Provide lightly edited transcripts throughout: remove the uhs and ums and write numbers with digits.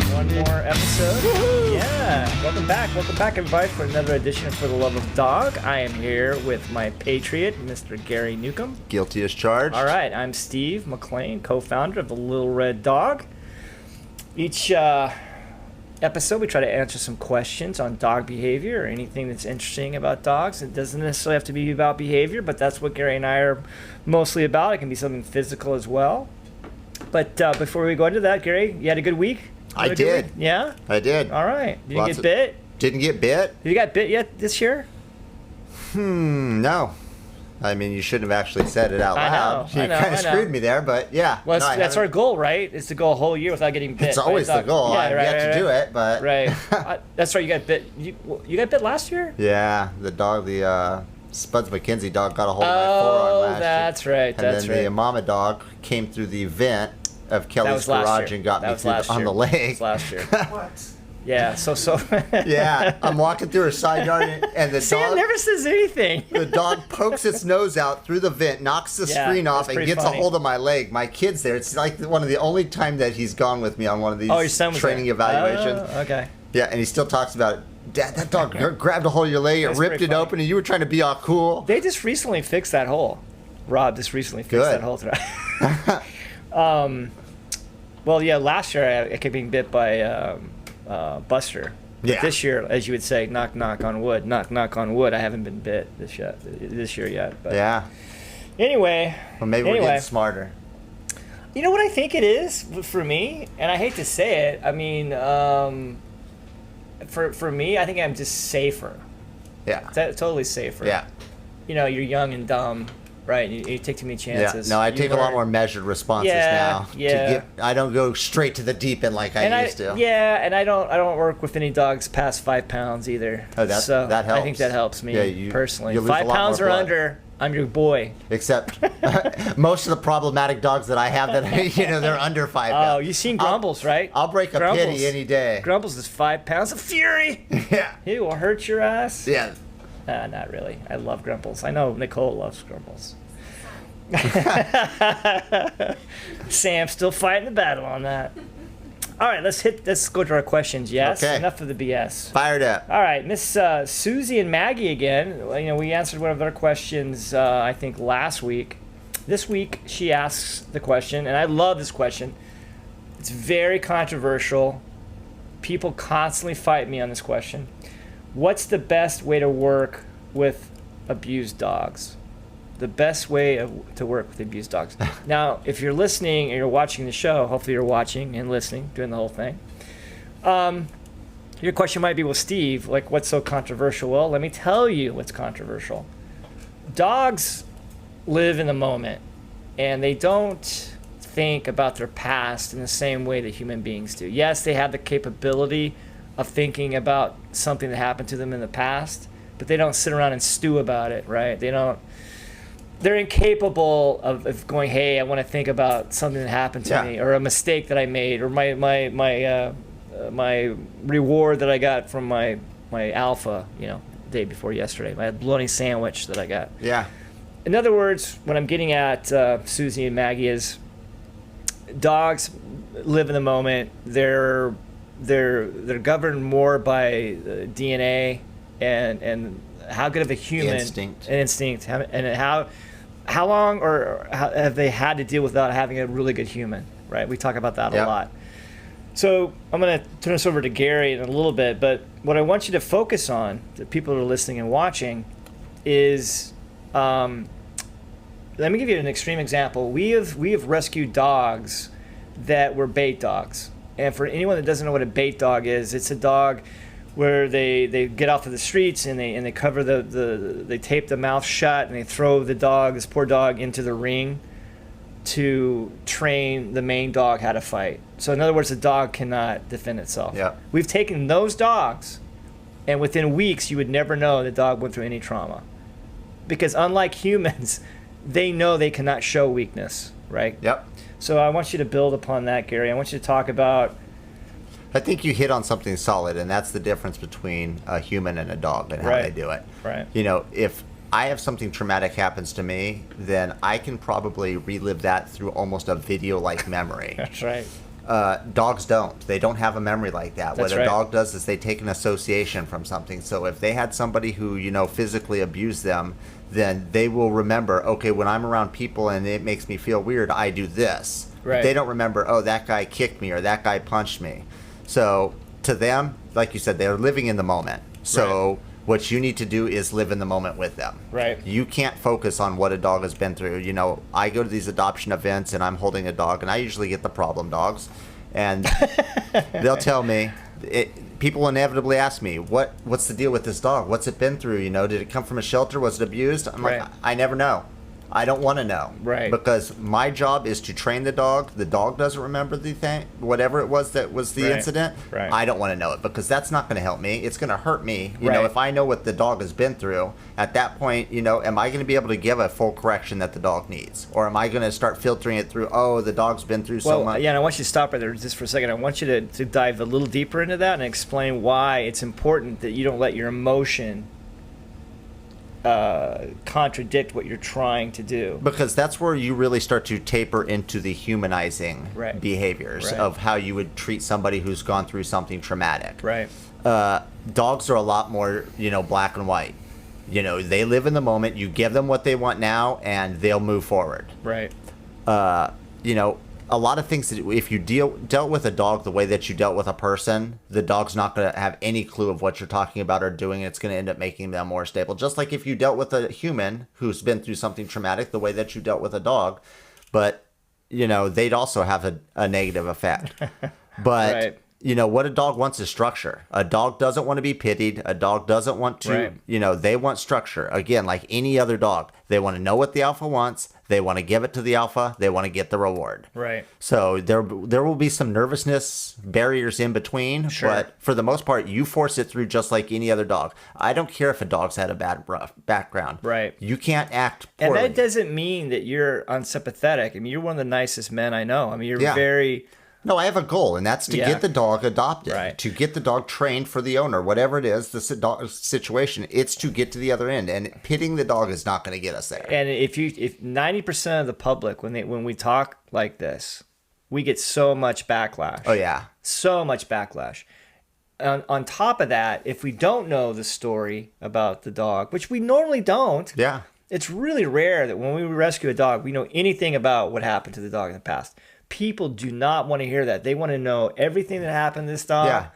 One more episode. Woo-hoo! Yeah. Welcome back, everybody, for another edition of For the Love of Dog. I am here with my patriot, Mr. Gary Newcomb. Guilty as charged. All right, I'm Steve McLean, co-founder of the Little Red Dog. Each episode, we try to answer some questions on dog behavior or anything that's interesting about dogs. It doesn't necessarily have to be about behavior, but that's what Gary and I are mostly about. It can be something physical as well. But before we go into that, Gary, you had a good week? I did. Yeah? I did. All right. You didn't get bit? Didn't get bit. You got bit yet this year? No. I mean, you shouldn't have actually said it out loud. I know. You kind of screwed me there, but yeah. Well, that's our goal, right? Is to go a whole year without getting bit. It's always the goal. I've yet to do it, but... Right. That's right. You got bit. You got bit last year? Yeah. The dog, Spuds McKenzie dog got a hold of my forearm last year. That's right. And then the mama dog came through the vent of Kelly's garage and got me on the leg. That was last year. What? Yeah, so. Yeah, I'm walking through her side yard and the Sam dog never says anything. The dog pokes its nose out through the vent, knocks the screen off, and gets a hold of my leg. My kid's there. It's like one of the only time that he's gone with me on one of these training evaluations. Okay. Yeah, and he still talks about it. Dad, that dog grabbed a hold of your leg, it ripped it open, and you were trying to be all cool. They just recently fixed that hole. Rob just recently fixed that hole. Well, yeah, last year I kept being bit by Buster. Yeah. This year, as you would say, knock, knock on wood. Knock, knock on wood. I haven't been bit this year yet. But yeah. Anyway. Well, maybe we're getting smarter. You know what I think it is for me? And I hate to say it. I mean, for me, I think I'm just safer. Yeah. Totally safer. Yeah. You know, you're young and dumb. Right, you take too many chances. Yeah, no, I take a lot more measured responses now. Yeah. I don't go straight to the deep end like I used to. Yeah, and I don't work with any dogs past 5 pounds either. Oh, that helps. I think that helps me personally. You lose 5 a lot pounds more or blood. under, I'm your boy. Except most of the problematic dogs that I have they're under 5 pounds. Oh, you've seen Grumbles, right? I'll break a pity any day. Grumbles is 5 pounds of fury. Yeah. He will hurt your ass. Yeah. Not really. I love Grumbles. I know Nicole loves Grumbles. Sam's still fighting the battle on that. All right, let's go to our questions. Yes, okay. Enough of the BS. Fired up. All right, Miss Susie and Maggie again. You know, we answered one of their questions I think last week. This week she asks the question, and I love this question. It's very controversial. People constantly fight me on this question. What's the best way to work with abused dogs? The best way to work with abused dogs. Now, if you're listening and you're watching the show, hopefully you're watching and listening, doing the whole thing. Your question might be, well, Steve, like, what's so controversial? Well, let me tell you what's controversial. Dogs live in the moment, and they don't think about their past in the same way that human beings do. Yes, they have the capability of thinking about something that happened to them in the past, but they don't sit around and stew about it, right? They're incapable of going, hey, I want to think about something that happened to me, or a mistake that I made, or my reward that I got from my alpha, day before yesterday, my bologna sandwich that I got. Yeah. In other words, what I'm getting at, Susie and Maggie, is dogs live in the moment. They're governed more by DNA and how good of a human instinct, and how long have they had to deal without having a really good human, right? We talk about that a lot. So I'm going to turn this over to Gary in a little bit, but what I want you to focus on, the people who are listening and watching, is let me give you an extreme example. We have rescued dogs that were bait dogs, and for anyone that doesn't know what a bait dog is, it's a dog where they get off of the streets and they cover they tape the mouth shut and they throw this poor dog into the ring to train the main dog how to fight. So in other words, the dog cannot defend itself. Yeah. We've taken those dogs, and within weeks you would never know the dog went through any trauma, because unlike humans, they know they cannot show weakness, right? Yep. So I want you to build upon that, Gary. I want you to talk about... I think you hit on something solid, and that's the difference between a human and a dog and how they do it. Right. If I have something traumatic happens to me, then I can probably relive that through almost a video-like memory. That's right. Dogs don't. They don't have a memory like that. That's What a dog does is they take an association from something. So if they had somebody who, physically abused them, then they will remember, okay, when I'm around people and it makes me feel weird, I do this. Right. They don't remember, oh, that guy kicked me or that guy punched me. So to them, like you said, they're living in the moment. So what you need to do is live in the moment with them. Right. You can't focus on what a dog has been through. I go to these adoption events and I'm holding a dog, and I usually get the problem dogs. And they'll tell me, people inevitably ask me, what's the deal with this dog? What's it been through? Did it come from a shelter? Was it abused? I'm like, I never know. I don't want to know. Right. Because my job is to train the dog. The dog doesn't remember the thing, whatever it was that was the incident. Right. I don't want to know it, because that's not going to help me. It's going to hurt me. If I know what the dog has been through, at that point, am I going to be able to give a full correction that the dog needs? Or am I going to start filtering it through, oh, the dog's been through so much? Yeah, and I want you to stop right there just for a second. I want you to dive a little deeper into that and explain why it's important that you don't let your emotion contradict what you're trying to do. Because that's where you really start to taper into the humanizing behaviors of how you would treat somebody who's gone through something traumatic. Right. Dogs are a lot more, black and white. They live in the moment. You give them what they want now, and they'll move forward. Right. A lot of things that if you dealt with a dog the way that you dealt with a person, the dog's not going to have any clue of what you're talking about or doing. It's going to end up making them more stable. Just like if you dealt with a human who's been through something traumatic the way that you dealt with a dog, but they'd also have a negative effect. But what a dog wants is structure. A dog doesn't want to be pitied. A dog doesn't want to, they want structure. Again, like any other dog, they want to know what the alpha wants. They want to give it to the alpha. They want to get the reward. Right. So there will be some nervousness barriers in between, but for the most part, you force it through just like any other dog. I don't care if a dog's had a bad background. Right. You can't act poorly. And that doesn't mean that you're unsympathetic. I mean, you're one of the nicest men I know. I mean, you're very... No, I have a goal, and that's to get the dog adopted, to get the dog trained for the owner, whatever it is, the situation. It's to get to the other end, and pitting the dog is not going to get us there. And if 90% of the public, when we talk like this, we get so much backlash. Oh yeah, so much backlash. On top of that, if we don't know the story about the dog, which we normally don't, it's really rare that when we rescue a dog, we know anything about what happened to the dog in the past. People do not want to hear that. They want to know everything that happened to this dog. Yeah.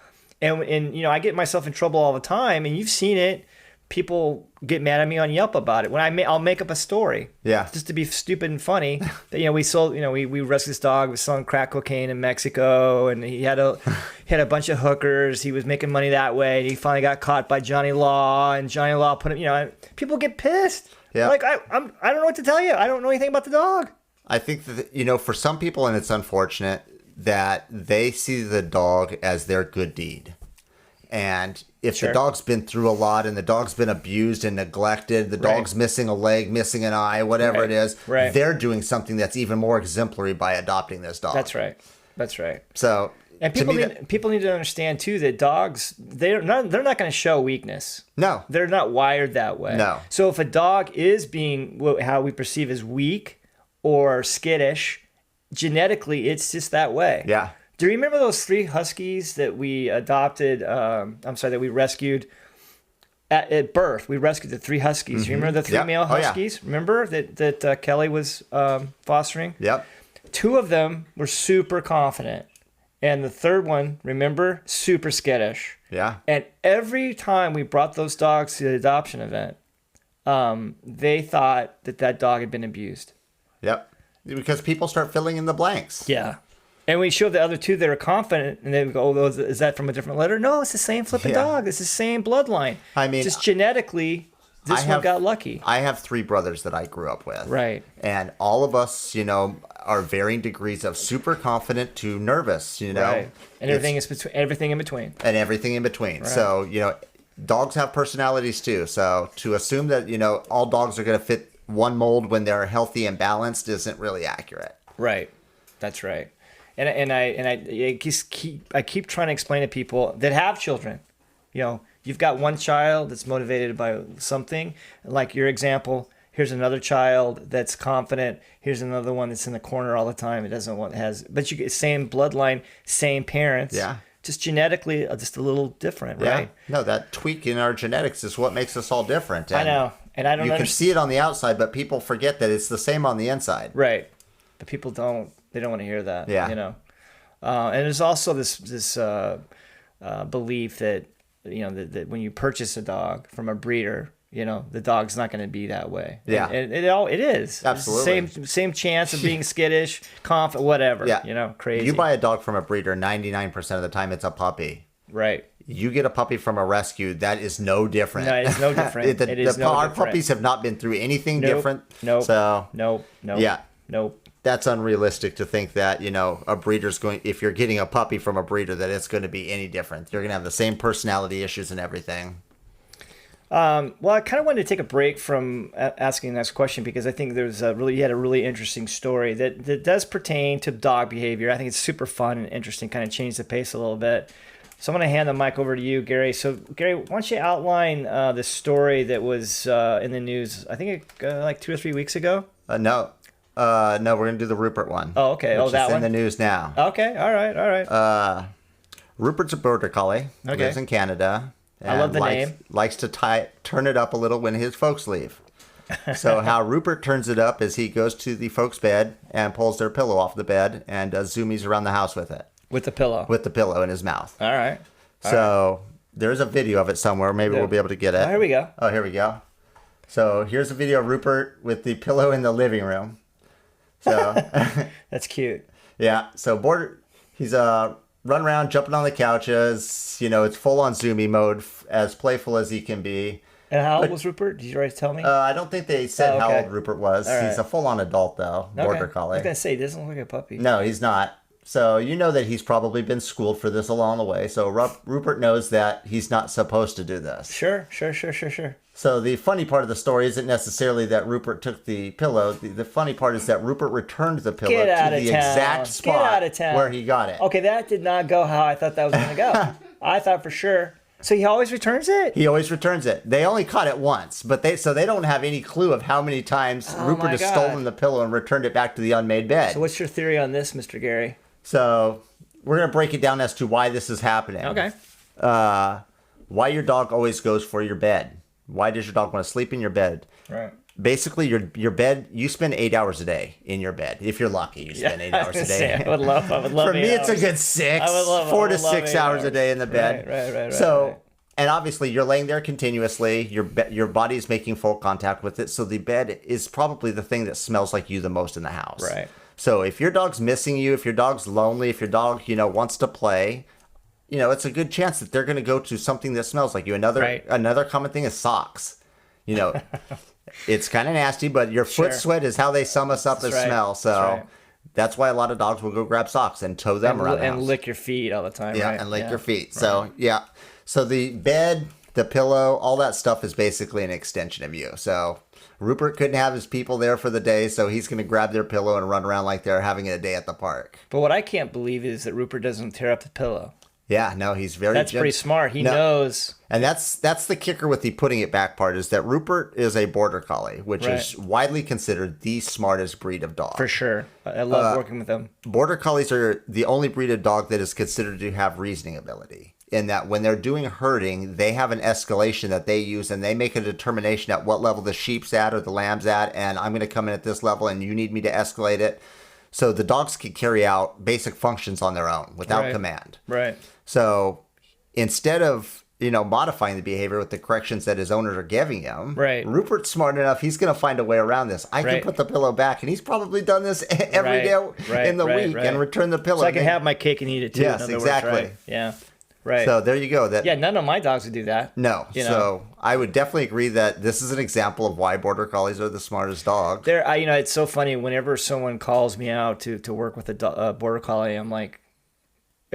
And I get myself in trouble all the time, and you've seen it. People get mad at me on Yelp about it. When I'll make up a story. Yeah. Just to be stupid and funny. That we sold, we rescued this dog, was selling crack cocaine in Mexico, and he had a bunch of hookers. He was making money that way, and he finally got caught by Johnny Law, and Johnny Law put him, people get pissed. Yeah. Like I don't know what to tell you. I don't know anything about the dog. I think that, for some people, and it's unfortunate, that they see the dog as their good deed. And if the dog's been through a lot and the dog's been abused and neglected, the dog's missing a leg, missing an eye, whatever it is, they're doing something that's even more exemplary by adopting this dog. That's right. That's right. So, and people need to understand, too, that dogs, they're not going to show weakness. No. They're not wired that way. No. So if a dog is being how we perceive as weak or skittish, genetically, it's just that way. Yeah. Do you remember those 3 huskies that we adopted? That we rescued at birth? We rescued the 3 huskies. Mm-hmm. You remember the 3 male huskies? Remember that Kelly was fostering? Yep. 2 of them were super confident, and the third one, remember, super skittish. Yeah. And every time we brought those dogs to the adoption event, they thought that dog had been abused. Yep. Because people start filling in the blanks. Yeah. And we showed the other 2 that are confident, and they go, oh, is that from a different litter? No, it's the same flipping dog. It's the same bloodline. I mean, just genetically, this one got lucky. I have 3 brothers that I grew up with. Right. And all of us, are varying degrees of super confident to nervous, Right. And everything in between. And everything in between. Right. So, dogs have personalities too. So to assume that, all dogs are going to fit one mold when they're healthy and balanced isn't really accurate. Right. That's right. And I keep trying to explain to people that have children, you've got one child that's motivated by something, like your example. Here's another child that's confident. Here's another one that's in the corner all the time. It doesn't want but you get same bloodline, same parents. Yeah. Just genetically, just a little different, Yeah. right? No, that tweak in our genetics is what makes us all different. I know, and I don't. You can see it on the outside, but people forget that it's the same on the inside. Right, but people don't. They don't want to hear that. Yeah. You know, and there's also this belief that that when you purchase a dog from a breeder, the dog's not going to be that way. Yeah. And it is. Absolutely. It's the same chance of being skittish, confident, whatever. Yeah. Crazy. You buy a dog from a breeder, 99% of the time it's a puppy. Right. You get a puppy from a rescue, that is no different. No, it's no different. Our puppies have not been through anything different. Nope. So, Nope. yeah. Nope. That's unrealistic to think that, a breeder's if you're getting a puppy from a breeder, that it's going to be any different. You're going to have the same personality issues and everything. Well, I kind of wanted to take a break from asking the next question because I think you had a really interesting story that does pertain to dog behavior. I think it's super fun and interesting, kind of change the pace a little bit. So I'm going to hand the mic over to you, Gary. So, Gary, why don't you outline the story that was in the news, I think like 2 or 3 weeks ago? No, we're going to do the Rupert one. Oh, okay. Which that is one? in the news now. Okay. All right. Rupert's a Border Collie. Okay. Lives in Canada. I love the name. Likes to turn it up a little when his folks leave. So how Rupert turns it up is he goes to the folks' bed and pulls their pillow off the bed and does zoomies around the house with it. With the pillow. With the pillow in his mouth. All right. So there's a video of it somewhere. Maybe we'll be able to get it. Oh, here we go. Oh, here we go. So here's a video of Rupert with the pillow in the living room. So that's cute. Yeah. So he's run around, jumping on the couches. It's full on zoomy mode, as playful as he can be. And how old was Rupert? Did you already tell me? I don't think they said how old Rupert was. Right. He's a full on adult though, Border I Collie. was gonna say he doesn't look like a puppy. No, he's not. So that he's probably been schooled for this along the way. So Rupert knows that he's not supposed to do this. Sure. So the funny part of the story isn't necessarily that Rupert took the pillow. The funny part is that Rupert returned the pillow to the exact spot where he got it. Okay, that did not go how I thought that was going to go. I thought for sure. So he always returns it? He always returns it. They only caught it once, but they don't have any clue of how many times Rupert has stolen the pillow and returned it back to the unmade bed. So what's your theory on this, Mr. Gary? So we're going to break it down as to why this is happening. Okay. Why your dog always goes for your bed. Why does your dog want to sleep in your bed? Right. Basically, your bed, you spend 8 hours a day in your bed. If you're lucky, you spend 8 hours a day. I would love For me, it's a good 6. 4 to 6 hours a day in the bed. Right. So, and obviously, you're laying there continuously. Your body is making full contact with it. So the bed is probably the thing that smells like you the most in the house. Right. So if your dog's missing you, if your dog's lonely, if your dog, wants to play, it's a good chance that they're going to go to something that smells like you. Another common thing is socks. It's kind of nasty, but your foot sweat is how they sum us up as smell. So that's why a lot of dogs will go grab socks and tow them around the house. And lick your feet all the time. Yeah, right? and lick your feet. So, So the bed, the pillow, all that stuff is basically an extension of you. So Rupert couldn't have his people there for the day, so he's going to grab their pillow and run around like they're having a day at the park. But what I can't believe is that Rupert doesn't tear up the pillow. Yeah, no, he's very... That's pretty smart. He knows. And that's the kicker with the putting it back part, is that Rupert is a Border Collie, which is widely considered the smartest breed of dog. For sure. I love working with them. Border Collies are the only breed of dog that is considered to have reasoning ability. In that when they're doing herding, they have an escalation that they use, and they make a determination at what level the sheep's at or the lamb's at, and I'm going to come in at this level, and you need me to escalate it. So the dogs can carry out basic functions on their own without command. Right. So instead of, modifying the behavior with the corrections that his owners are giving him, Rupert's smart enough, he's going to find a way around this. I can put the pillow back, and he's probably done this every day in the week and return the pillow. So I can have my cake and eat it too. Yes, exactly. Words, Yeah. Right. So there you go. None of my dogs would do that. No. So I would definitely agree that this is an example of why Border Collies are the smartest dog. It's so funny. Whenever someone calls me out to work with a Border Collie, I'm like,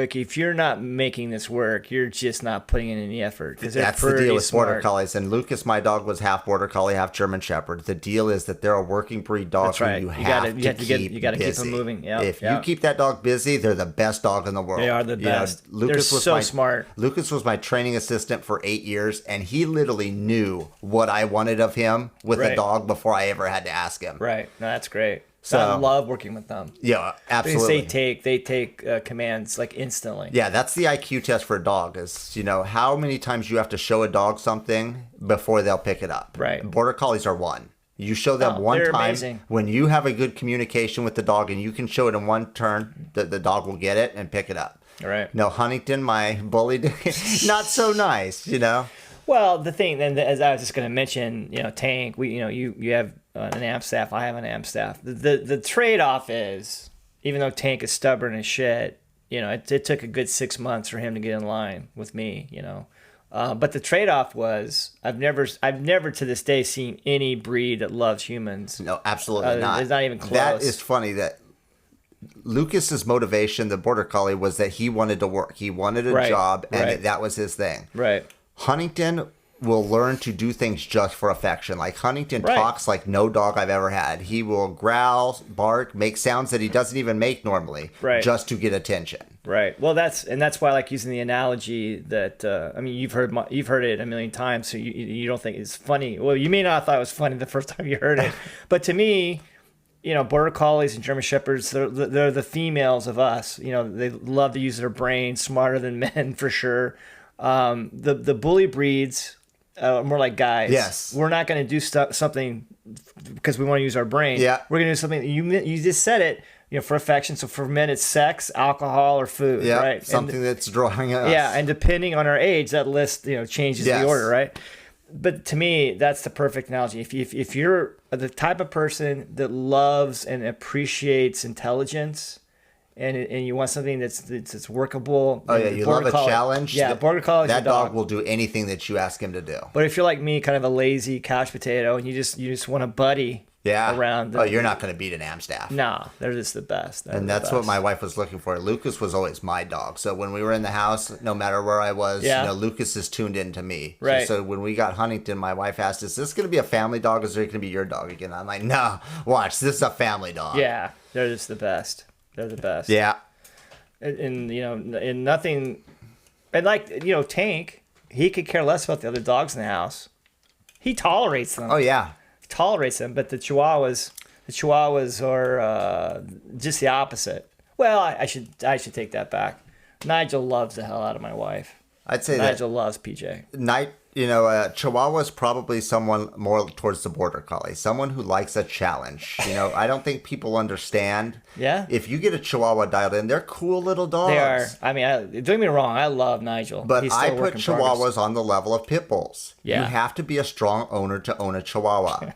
okay, if you're not making this work, you're just not putting in any effort. Because that's the deal with Border Collies. And Lucas, my dog, was half Border Collie, half German Shepherd. The deal is that they're a working breed dog who you have to keep them moving. Yep, if you keep that dog busy, they're the best dog in the world. They are the best. Lucas they're so smart. Lucas was my training assistant for 8 years, and he literally knew what I wanted of him with a dog before I ever had to ask him. Right. No, that's great. So I love working with them. Yeah, absolutely. They take commands like instantly. Yeah, that's the IQ test for a dog is, how many times you have to show a dog something before they'll pick it up. Right. Border Collies are one. You show them one time. Amazing. When you have a good communication with the dog and you can show it in one turn, the dog will get it and pick it up. Right. No, Huntington, my bully, not so nice, Well, the thing, and as I was just going to mention, Tank, you have an amp staff, I have an amp staff. The trade-off is, even though Tank is stubborn as shit, it took a good 6 months for him to get in line with me, But the trade-off was, I've never to this day seen any breed that loves humans. No, absolutely not. It's not even close. That is funny that Lucas's motivation, the Border Collie, was that he wanted to work. He wanted a job, and that was his thing. Right. Huntington will learn to do things just for affection. Like Huntington talks like no dog I've ever had. He will growl, bark, make sounds that he doesn't even make normally, just to get attention. Right. Well, that's why I like using the analogy that you've heard it a million times, so you don't think it's funny. Well, you may not have thought it was funny the first time you heard it, but to me, Border Collies and German Shepherds, they're the females of us. They love to use their brain, smarter than men for sure. The bully breeds are more like guys. Yes. We're not going to do something because we want to use our brain. Yeah. We're going to do something. You just said it, for affection. So for men, it's sex, alcohol, or food. Yeah. Right. Something that's drawing us. Yeah. And depending on our age, that list, changes the order. Right. But to me, that's the perfect analogy. If you're the type of person that loves and appreciates intelligence, and you want something that's workable. Oh yeah, you love a challenge. Yeah, Border Collie. That dog will do anything that you ask him to do. But if you're like me, kind of a lazy couch potato, and you just want a buddy around. You're not going to beat an Amstaff. No, they're just the best. That's what my wife was looking for. Lucas was always my dog. So when we were in the house, no matter where I was, Lucas is tuned into me. Right. So when we got Huntington, my wife asked, "Is this going to be a family dog? Or is it going to be your dog again?" I'm like, "No, watch. This is a family dog." Yeah, they're just the best. They're the best. Yeah. And and nothing, and Tank, he could care less about the other dogs in the house. He tolerates them. Oh yeah, he tolerates them. But the Chihuahuas are just the opposite. Well, I should take that back. Nigel loves the hell out of my wife. I'd say Nigel loves PJ. Chihuahua is probably someone more towards the Border Collie, someone who likes a challenge. I don't think people understand. Yeah. If you get a Chihuahua dialed in, they're cool little dogs. They are. I mean, don't get me wrong. I love Nigel. But I put Chihuahuas on the level of pit bulls. Yeah. You have to be a strong owner to own a Chihuahua.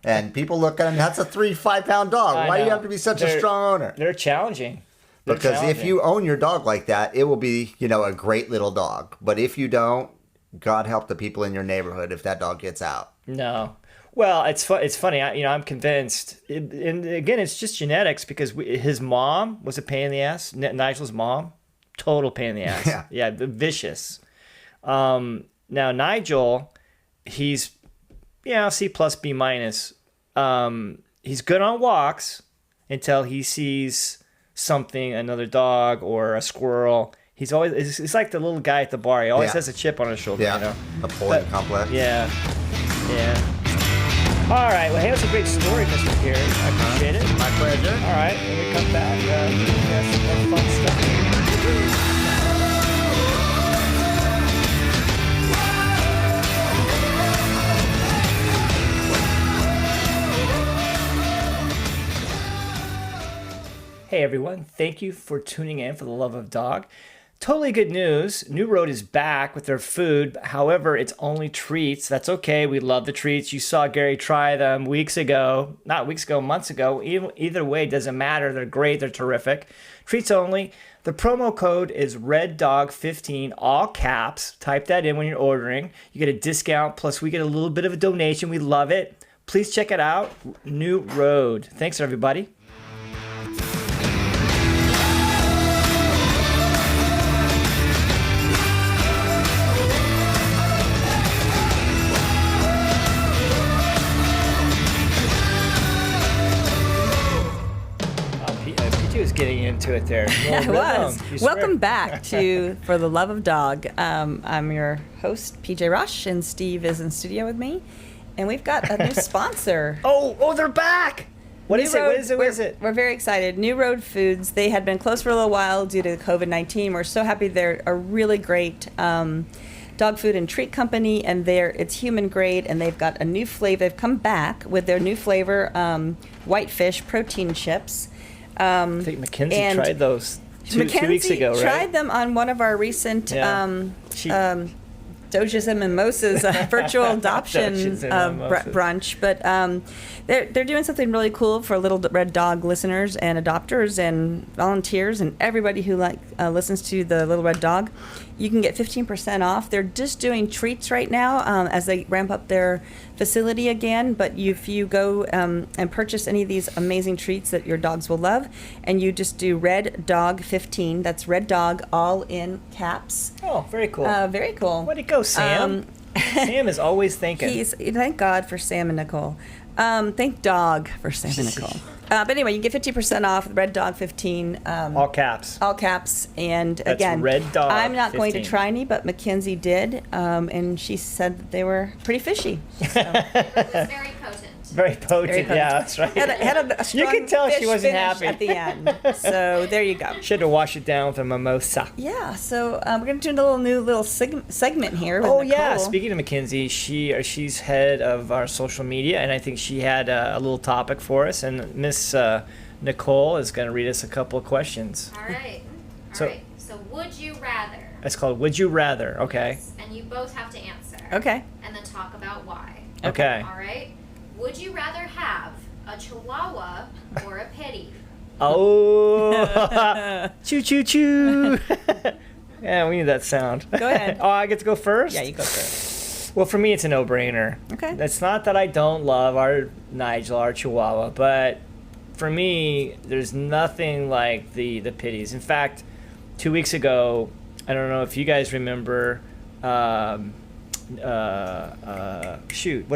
And people look at him, that's a 3-5 pound dog. Why do you have to be such a strong owner? They're challenging. Because if you own your dog like that, it will be, a great little dog. But if you don't, God help the people in your neighborhood if that dog gets out. No. Well, it's funny. I'm convinced. And again, it's just genetics because his mom was a pain in the ass. Nigel's mom, total pain in the ass. Yeah, vicious. Now, Nigel, he's, C plus B minus. He's good on walks until he sees something, another dog or a squirrel. He's always, it's like the little guy at the bar. He always has a chip on his shoulder, a Napoleon complex. Yeah. All right. Well, hey, that's a great story, Mr. Gary. I appreciate it. My pleasure. All right. When we come back, we got some more fun stuff. Hey everyone, thank you for tuning in for the love of dog. Totally good news. New Road is back with their food. However, it's only treats. That's okay. We love the treats. You saw Gary try them months ago. Either way, it doesn't matter. They're great. They're terrific. Treats only. The promo code is REDDOG15, all caps. Type that in when you're ordering. You get a discount, plus we get a little bit of a donation. We love it. Please check it out. New Road. Thanks, everybody. to it there. Yeah, it Little was. rhythm. You swear. Welcome back to For the Love of Dog. I'm your host, PJ Rush, and Steve is in studio with me. And we've got a new sponsor. Oh, they're back. What is it? What is it? We're very excited. New Road Foods. They had been closed for a little while due to COVID-19. We're so happy they're a really great dog food and treat company, and it's human grade, and they've got a new flavor. They've come back with their new flavor, whitefish protein chips. I think Mackenzie tried those two weeks ago, right? Tried them on one of our recent Dojas and Mimosas virtual adoption brunch, but they're doing something really cool for Little Red Dog listeners and adopters and volunteers and everybody who listens to the Little Red Dog. You can get 15% off. They're just doing treats right now as they ramp up their facility again. But if you go and purchase any of these amazing treats that your dogs will love, and you just do Red Dog 15, that's Red Dog all in caps. Oh, very cool. Very cool. Where'd it go, Sam? Sam is always thinking. Thank God for Sam and Nicole. Thank Dog for Sam and Nicole. But anyway, you get 50% off Red Dog 15. All caps. All caps. And That's again, Red Dog I'm not 15. going to try any, but Mackenzie did. And she said that they were pretty fishy. So. It was very potent. Very potent. Yeah, that's right. Had a You could tell she fish wasn't finish happy. at the end. So there you go. Should have washed it down with a mimosa. Yeah, so we're going to do a new little segment here with Oh Nicole. yeah, speaking of Mackenzie, she's head of our social media, and I think she had a little topic for us. And Miss Nicole is going to read us a couple of questions. All right. So- All right. So, would you rather? It's called Would You Rather. Okay. And you both have to answer. Okay. And then talk about why. Okay. All right. Would you rather have a Chihuahua or a Pitty? Oh, choo choo choo. Yeah, we need that sound. Go ahead. Oh, I get to go first? Yeah, you go first. Well, for me, it's a no-brainer. Okay. It's not that I don't love our Nigel, our Chihuahua, but for me, there's nothing like the Pitties. In fact, 2 weeks ago, I don't know if you guys remember, what's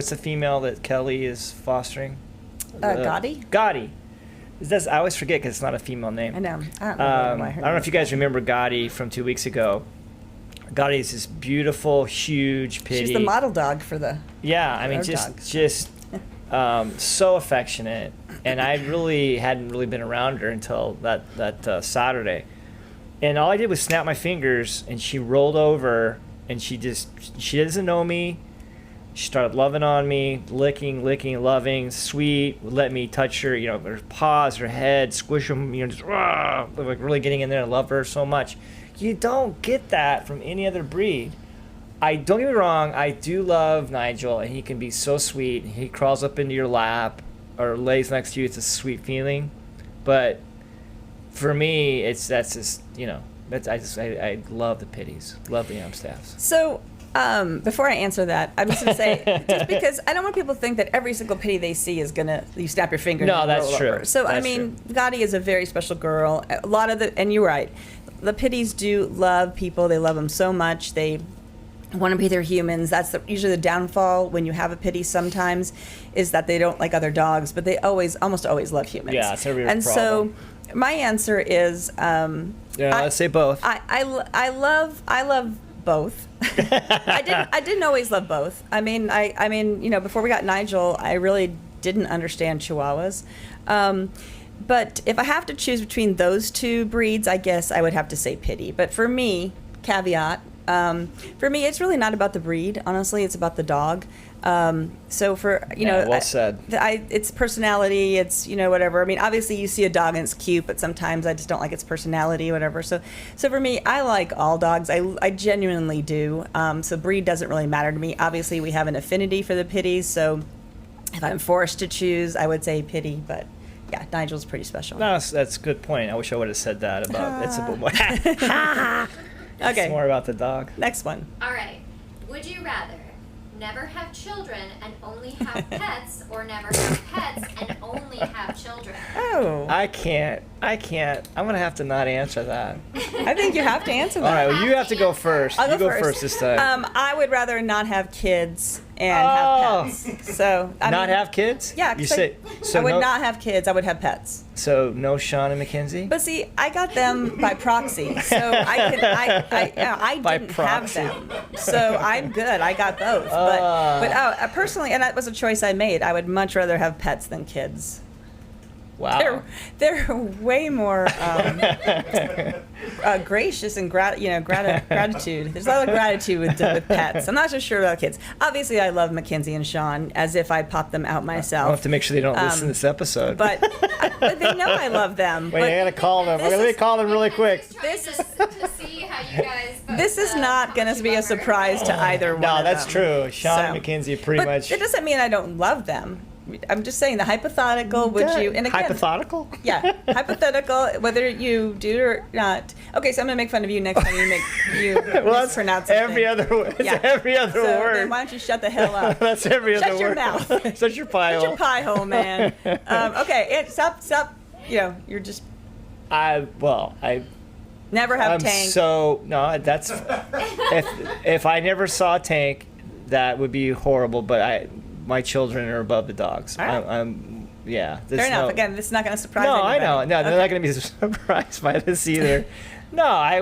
the female that Kelly is fostering? Gotti? Gotti. I always forget because it's not a female name. I know. I don't know why I don't know if you guys remember Gotti from 2 weeks ago. Gotti is this beautiful, huge pitty. She's the model dog for the... Yeah, I mean, our just so affectionate. And I really hadn't really been around her until that Saturday. And all I did was snap my fingers, and she rolled over, and she doesn't know me. She started loving on me, licking, loving, sweet, would let me touch her, her paws, her head, squish them, just like really getting in there and love her so much. You don't get that from any other breed. Don't get me wrong, I do love Nigel, and he can be so sweet. He crawls up into your lap or lays next to you. It's a sweet feeling. But for me, I love the pitties, love the Amstaffs. So, before I answer that, I'm just going to say, just because I don't want people to think that every single pitty they see is you snap your finger No, and that's roll true. over. So, That's Gotti is a very special girl. A lot of and you're right, the pitties do love people. They love them so much. They want to be their humans. That's usually the downfall when you have a pitty sometimes, is that they don't like other dogs, but they almost always love humans. Yeah, it's a real and problem. so my answer is Let's say both. I love both. I didn't always love both. I mean, before we got Nigel, I really didn't understand Chihuahuas. But if I have to choose between those two breeds, I guess I would have to say pitty. But for me, caveat, for me, it's really not about the breed. Honestly, it's about the dog. So for, well said. It's personality, it's, whatever. I mean, obviously you see a dog and it's cute, but sometimes I just don't like its personality, whatever. So for me, I like all dogs. I genuinely do. So breed doesn't really matter to me. Obviously we have an affinity for the pitties. So if I'm forced to choose, I would say pitty, but yeah, Nigel's pretty special. No, that's a good point. I wish I would have said that about it's a bit more. Okay. It's more about the dog. Next one. All right. Would you rather never have children and only have pets, or never have pets and only have children? Oh. I can't. I'm gonna have to not answer that. I think you have to answer All that. right, well, you have to go first. I'll You go go first first this time. I would rather not have kids and have pets. So I not mean, have kids? Yeah, You 'cause say so I would no, not have kids. I would have pets. So no Sean and Mackenzie? But see, I got them by proxy, so I By didn't proxy. have them, so I'm good. I got both. But personally, and that was a choice I made. I would much rather have pets than kids. Wow. They're way more gracious and gratitude. There's a lot of gratitude with pets. I'm not so sure about kids. Obviously, I love Mackenzie and Sean as if I popped them out myself. I'll have to make sure they don't listen to this episode. But they know I love them. Wait, I gotta call them. Let me call them really quick. This is to see how you guys. This is not going to be a surprise to either one. No, of that's them. true. Sean and So- Mackenzie pretty But much. it doesn't mean I don't love them. I'm just saying the hypothetical. Would you? And again, hypothetical? yeah, hypothetical. Whether you do or not. Okay, so I'm gonna make fun of you next time you Well, that's mispronounce every something. other word. Yeah. Every other So then word. why don't you shut the hell up? That's every other Shut your word. mouth. Shut your pie Shut your hole. pie hole, man. Okay, stop. You're just I never have I'm Tank. so no. That's if I never saw Tank, that would be horrible. But my children are above the dogs. All right. I'm yeah. Fair enough. Again, this is not going to surprise No, anybody. I know. No, they're Okay. not going to be surprised by this either. No, I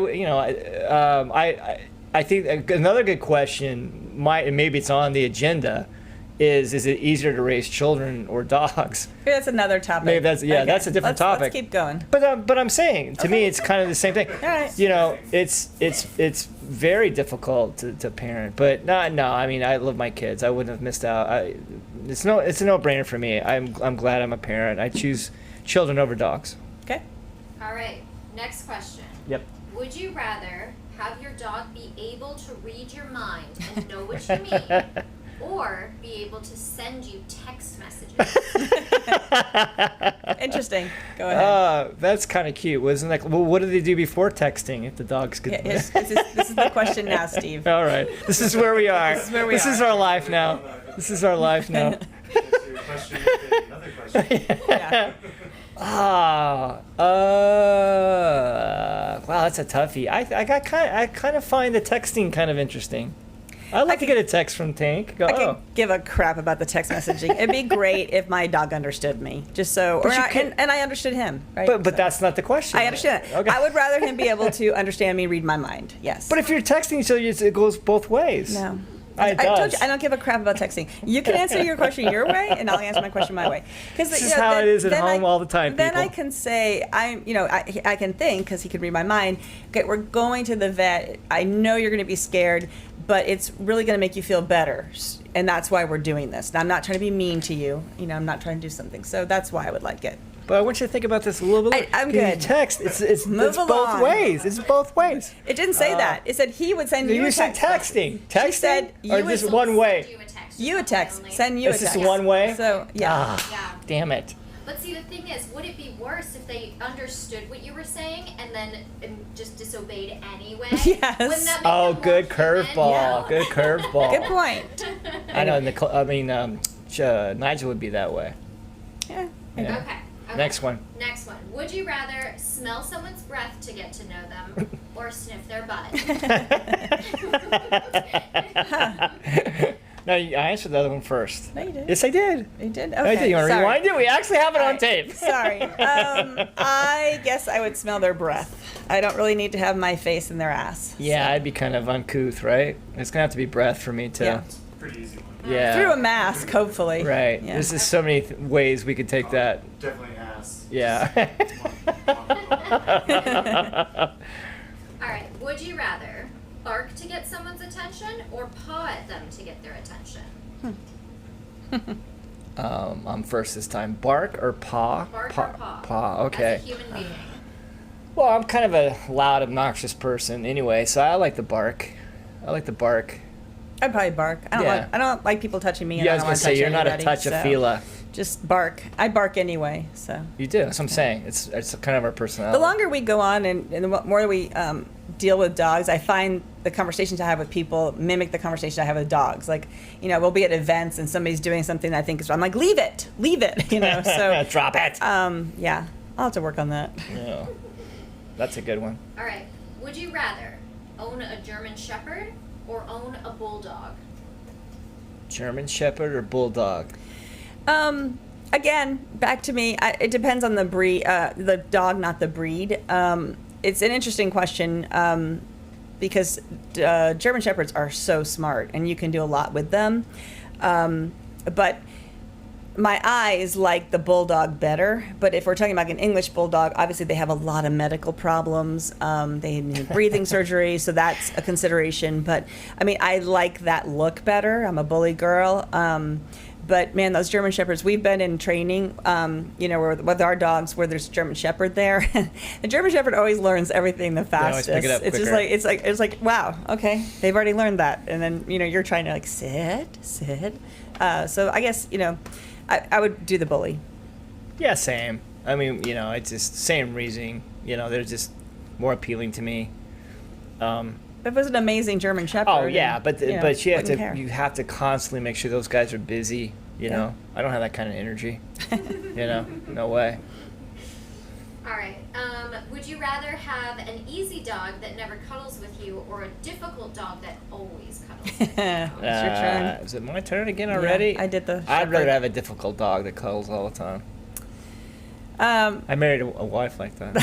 think another good question and maybe it's on the agenda, is it easier to raise children or dogs? Maybe that's another topic. Maybe that's that's a different topic. Let's keep going. But I'm saying to me it's kind of the same thing. All right. You know, it's very difficult to parent. But no. I mean, I love my kids. I wouldn't have missed out. It's a no-brainer for me. I'm glad I'm a parent. I choose children over dogs. Okay. All right. Next question. Yep. Would you rather have your dog be able to read your mind and know what you mean, or be able to send you text messages? Interesting. Go ahead. That's kind of cute. Wasn't that? Well, what did they do before texting? If the dogs could. Yeah, this is the question now, Steve. All right. This is where we are. This is where we This are. is our life now. This is our life now. Your question with another question. Yeah. Wow, that's a toughie. I kind of find the texting kind of interesting. I'd like to get a text from Tank. Go, I could give a crap about the text messaging. It'd be great if my dog understood me, just so, But you could- and I understood him, right? but So- that's not the question. I understand. Okay. I would rather him be able to understand me, read my mind. Yes. But if you're texting each other, it goes both ways. no. It I told does. you I don't give a crap about texting. You can answer your question your way, and I'll answer my question my way. Because This is how it is at home all the time, Then people. I can say I can think because he could read my mind. Okay, we're going to the vet. I know you're going to be scared, but it's really going to make you feel better, and that's why we're doing this. Now, I'm not trying to be mean to you. I'm not trying to do something. So that's why I would like it. But I want you to think about this a little bit. I'm You good. text. It's Move both along. ways. It's both ways. It didn't say that. It said he would send you You a said text. texting. Texting? said or you just would one way? Send you a text. You a text. Only. Send you It's a just text. one way? So yeah. Ah, Yeah. damn it. But see, the thing is, would it be worse if they understood what you were saying and then just disobeyed anyway? Yes. Wouldn't that make Oh, them good more human? curveball. Yeah. Good curveball. Good point. I know. Nigel would be that way. Yeah. Yeah. Okay. Next one. Next one. Would you rather smell someone's breath to get to know them or sniff their butt? No, I answered the other one first. No, you did. Yes, I did. You did? I did. You want to sorry. rewind it? We actually have it All on right. tape. Sorry. I guess I would smell their breath. I don't really need to have my face in their ass. Yeah, I'd be kind of uncouth, right? It's gonna have to be breath for me to. Yeah. Pretty easy one. Yeah. Through a mask, hopefully. Right. Yeah. There's just so many ways we could take that. Definitely ass. Yeah. All right. Would you rather bark to get someone's attention or paw at them to get their attention? I'm first this time. Bark or paw? Bark paw, or paw? Paw. Okay. As a human being. Well, I'm kind of a loud, obnoxious person anyway, so I like the bark. I'd probably bark. Yeah. I don't like people touching me. And Yeah, I I was don't gonna want to say touch you're not a anybody, so touch-a-feela. Just bark. I bark anyway. So You do. That's what I'm saying. It's kind of our personality. the longer we go on and the more we deal with dogs, I find the conversations I have with people mimic the conversation I have with dogs. Like, we'll be at events and somebody's doing something that I think is wrong. I'm like, leave it. So Drop it. yeah, I'll have to work on that. Yeah. That's a good one. All right. Would you rather own a German Shepherd or own a Bulldog? German Shepherd or Bulldog? Again, back to me. It depends on the breed, the dog, not the breed. It's an interesting question because German Shepherds are so smart, and you can do a lot with them. But my eyes like the Bulldog better. But if we're talking about an English Bulldog, obviously they have a lot of medical problems. They need breathing surgery, so that's a consideration. But I mean, I like that look better. I'm a bully girl. But man, those German Shepherds, we've been in training, with our dogs where there's a German Shepherd there. The German Shepherd always learns everything the fastest. Always pick it up it's quicker. just it's like, wow, okay, they've already learned that. And then, you're trying to sit. So I guess, I would do the bully. Yeah, same. I mean, it's just same reasoning. They're just more appealing to me. It was an amazing German Shepherd. Oh yeah, but you have to constantly make sure those guys are busy. Yeah. I don't have that kind of energy. No way. All right. Would you rather have an easy dog that never cuddles with you, or a difficult dog that always cuddles with you? It's your turn. Is it my turn again already? Yeah, I did the I'd Shepherd. rather have a difficult dog that cuddles all the time. I married a wife like that.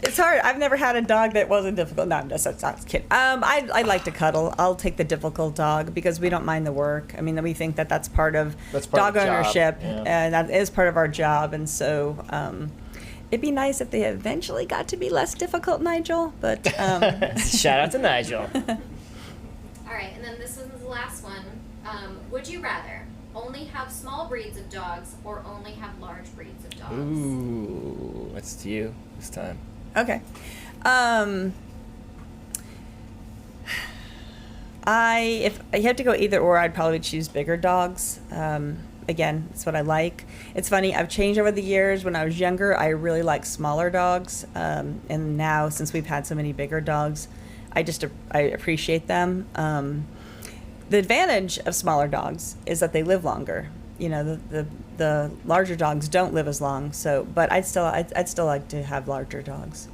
It's hard. I've never had a dog that wasn't difficult. No, I'm just kidding. I like to cuddle. I'll take the difficult dog because we don't mind the work. I mean, we think that's part of dog the job, ownership, yeah. and that is part of our job. And so, it'd be nice if they eventually got to be less difficult, Nigel. But Shout out to Nigel. All right, and then this one's the last one. Would you rather only have small breeds of dogs or only have large breeds of dogs? Ooh, that's to you this time. okay. If you have to go either or, I'd probably choose bigger dogs. Again, it's what I like. It's funny, I've changed over the years. When I was younger, I really liked smaller dogs. And now, since we've had so many bigger dogs, I appreciate them. The advantage of smaller dogs is that they live longer. The larger dogs don't live as long. So, but I'd still like to have larger dogs.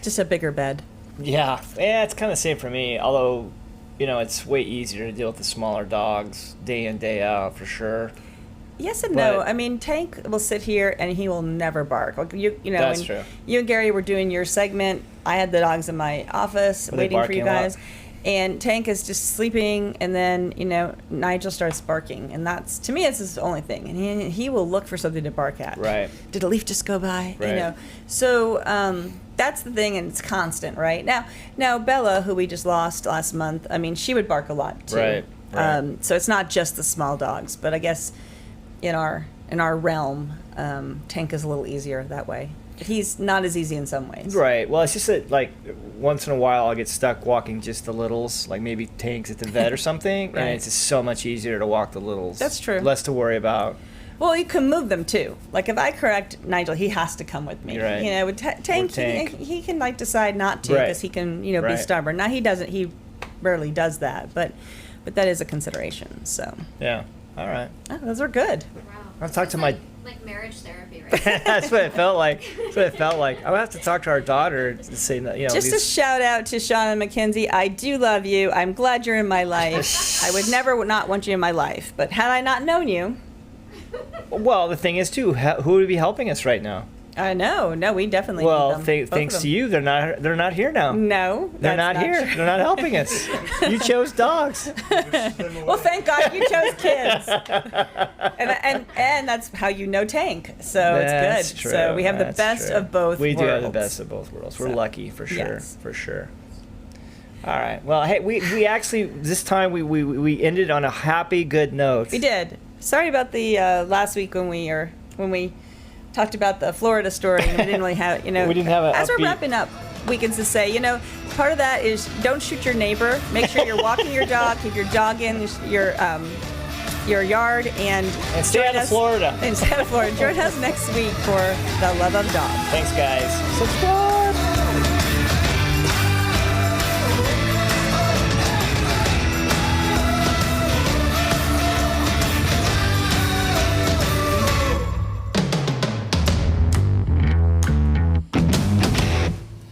Just a bigger bed. Yeah, it's kind of the same for me. Although, it's way easier to deal with the smaller dogs day in, day out for sure. Yes and no. But- I mean, Tank will sit here and he will never bark. Like That's when true. you and Gary were doing your segment, I had the dogs in my office Were they waiting for you barking a lot? guys. And Tank is just sleeping, and then Nigel starts barking, and that's, to me, it's his only thing. And he will look for something to bark at. Right. Did a leaf just go by? Right. So that's the thing, and it's constant, right? Now Bella, who we just lost last month, I mean, she would bark a lot too. Right. So it's not just the small dogs, but I guess in our realm, Tank is a little easier that way. He's not as easy in some ways. Right. Well, it's just that, once in a while I'll get stuck walking just the littles, like maybe Tanks at the vet or something, Right. and it's just so much easier to walk the littles. That's true. Less to worry about. Well, you can move them too. Like if I correct Nigel, he has to come with me. You're right. With Tank, Tank. he can decide not to Right. because he can be Right. stubborn. Now he doesn't. He rarely does that, but that is a consideration. So Yeah. All right. those are good. Wow. I'll talk It's to like marriage therapy, right? That's what it felt like. I'll have to talk to our daughter to say that, Just a shout out to Sean and Mackenzie. I do love you. I'm glad you're in my life. I would never not want you in my life, but had I not known you, Well, the thing is too, who would be helping us right now? no, we definitely. Well, need them. Both thanks of to them. you, they're not here now. No, They're that's not here. true. They're not helping us. You chose dogs. Well, thank God you chose kids, and that's how you know Tank. So That's it's good. true. So we have the That's best true. of both. We do have the worlds. best of both worlds. We're So, lucky for sure. yes. For sure. All right. Well, hey, we actually this time we ended on a happy, good note. We did. Sorry about the last week when we talked about the Florida story. And we didn't really have We didn't have a As we're upbeat- wrapping up, we can just say part of that is don't shoot your neighbor. Make sure you're walking your dog. Keep your dog in your yard and stay join out of us- Florida. And stay out of Florida. Join us next week for the Love of Dog. Thanks, guys. Subscribe.